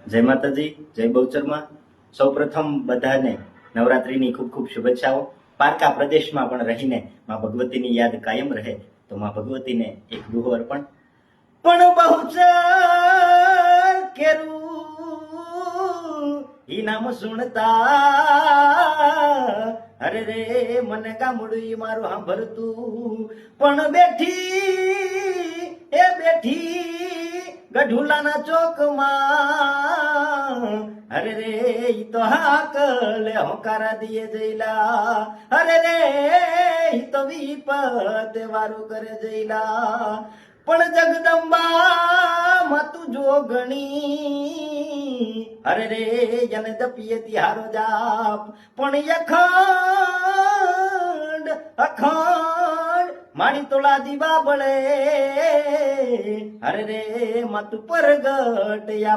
જય માતાજી, જય બહુચરમાં. સૌ પ્રથમ બધાને નવરાત્રીની ખૂબ ખૂબ શુભેચ્છાઓ. પારકા પ્રદેશમાં પણ રહીને માં ભગવતીની યાદ કાયમ રહે તો માં ભગવતીને એક દુહો અર્પણ. પણ બહુચર કેરું ઈ નામ સુણતા અરે રે મને ગામડું મારું સાંભળતું પણ બેઠી ગઢુલાના ચોકમાં અરે રે ઈ તો હાકલે હોકારા દિયે જઈલા અરે રે ઈ તો વિપત વારું કરે જઈલા પણ જગદંબા માતું જોગણી અરે રે જને દપીએ તિહારો જાપ પણ અખંડ મારી તોલા દીવા બળે અરે રે માતું પરગટ